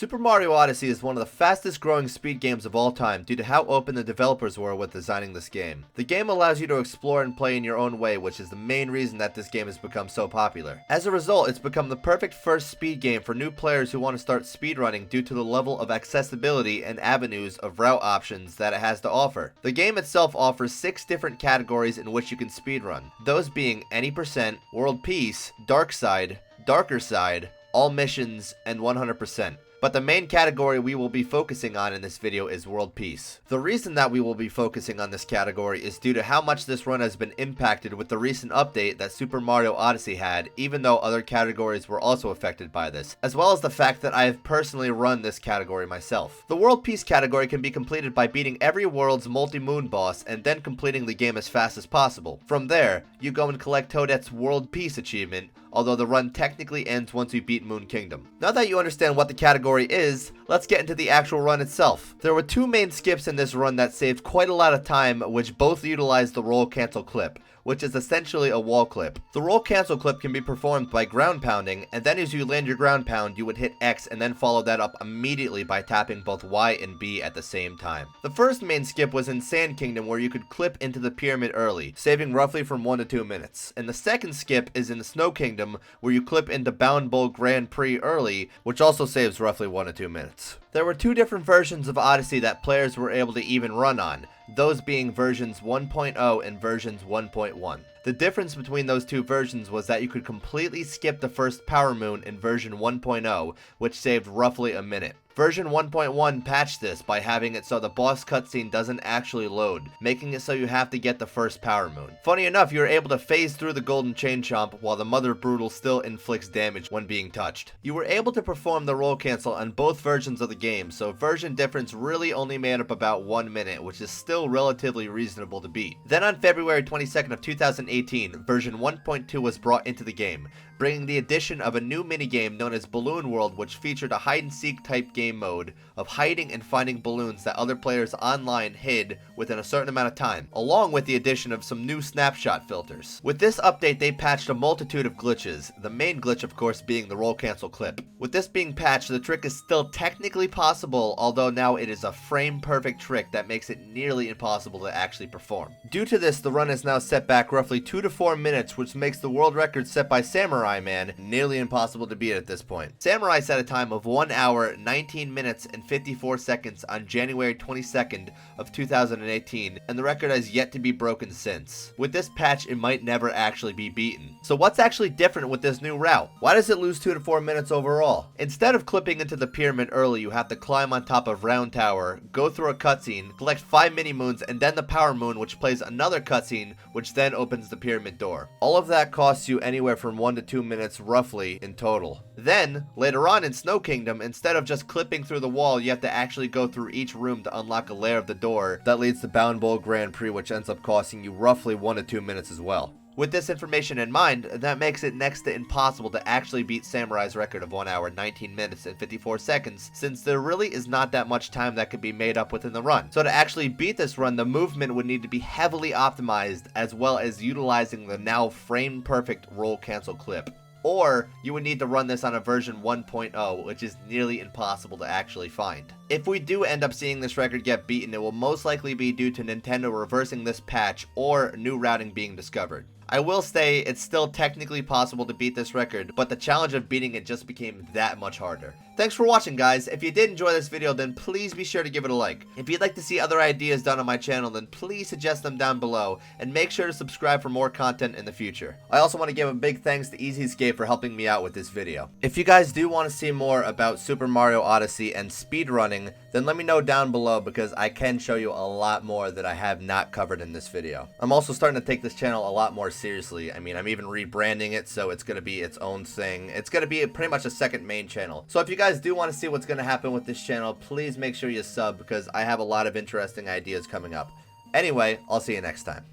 Super Mario Odyssey is one of the fastest growing speed games of all time due to how open the developers were with designing this game. The game allows you to explore and play in your own way, which is the main reason that this game has become so popular. As a result, it's become the perfect first speed game for new players who want to start speedrunning due to the level of accessibility and avenues of route options that it has to offer. The game itself offers 6 different categories in which you can speedrun, those being any percent, world peace, dark side, darker side, all missions, and 100%. But the main category we will be focusing on in this video is World Peace. The reason that we will be focusing on this category is due to how much this run has been impacted with the recent update that Super Mario Odyssey had, even though other categories were also affected by this, as well as the fact that I have personally run this category myself. The World Peace category can be completed by beating every world's multi-moon boss and then completing the game as fast as possible. From there, you go and collect Toadette's World Peace achievement, although the run technically ends once you beat Moon Kingdom. Now that you understand what the category is, let's get into the actual run itself. There were 2 main skips in this run that saved quite a lot of time, which both utilized the roll cancel clip, which is essentially a wall clip. The roll cancel clip can be performed by ground pounding, and then as you land your ground pound, you would hit X and then follow that up immediately by tapping both Y and B at the same time. The first main skip was in Sand Kingdom, where you could clip into the pyramid early, saving roughly from 1 to 2 minutes. And the second skip is in the Snow Kingdom, where you clip into Bound Bowl Grand Prix early, which also saves roughly 1 to 2 minutes. There were 2 different versions of Odyssey that players were able to even run on, those being versions 1.0 and versions 1.1. The difference between those 2 versions was that you could completely skip the first Power Moon in version 1.0, which saved roughly a minute. Version 1.1 patched this by having it so the boss cutscene doesn't actually load, making it so you have to get the first Power Moon. Funny enough, you were able to phase through the Golden Chain Chomp while the Mother Brutal still inflicts damage when being touched. You were able to perform the roll cancel on both versions of the game, so version difference really only made up about 1 minute, which is still relatively reasonable to beat. Then on February 22nd of 2018, version 1.2 was brought into the game, bringing the addition of a new minigame known as Balloon World, which featured a hide-and-seek type game mode of hiding and finding balloons that other players online hid within a certain amount of time, along with the addition of some new snapshot filters. With this update, they patched a multitude of glitches, the main glitch of course being the roll cancel clip. With this being patched, the trick is still technically possible, although now it is a frame-perfect trick that makes it nearly impossible to actually perform. Due to this, the run is now set back roughly 2 to 4 minutes, which makes the world record set by Samurai Man nearly impossible to beat at this point. Samurai set a time of 1 hour, 19 minutes, and 54 seconds on January 22nd of 2018, and the record has yet to be broken since. With this patch, it might never actually be beaten. So what's actually different with this new route? Why does it lose 2 to 4 minutes overall? Instead of clipping into the pyramid early, you have to climb on top of Round Tower, go through a cutscene, collect 5 mini moons, and then the Power Moon, which plays another cutscene, which then opens the pyramid door. All of that costs you anywhere from 1 to 2 minutes roughly in total. Then, later on in Snow Kingdom, instead of just clipping through the wall, you have to actually go through each room to unlock a layer of the door that leads to Bound Bowl Grand Prix, which ends up costing you roughly 1 to 2 minutes as well. With this information in mind, that makes it next to impossible to actually beat Samurai's record of 1 hour, 19 minutes, and 54 seconds, since there really is not that much time that could be made up within the run. So to actually beat this run, the movement would need to be heavily optimized, as well as utilizing the now frame-perfect roll cancel clip. Or you would need to run this on a version 1.0, which is nearly impossible to actually find. If we do end up seeing this record get beaten, it will most likely be due to Nintendo reversing this patch or new routing being discovered. I will say it's still technically possible to beat this record, but the challenge of beating it just became that much harder. Thanks for watching, guys. If you did enjoy this video, then please be sure to give it a like. If you'd like to see other ideas done on my channel, then please suggest them down below, and make sure to subscribe for more content in the future. I also want to give a big thanks to EZScape for helping me out with this video. If you guys do want to see more about Super Mario Odyssey and speedrunning, then let me know down below, because I can show you a lot more that I have not covered in this video. I'm also starting to take this channel a lot more seriously. I mean, I'm even rebranding it, so it's going to be its own thing. It's going to be pretty much a second main channel. So if you guys do want to see what's going to happen with this channel, please make sure you sub, because I have a lot of interesting ideas coming up. Anyway, I'll see you next time.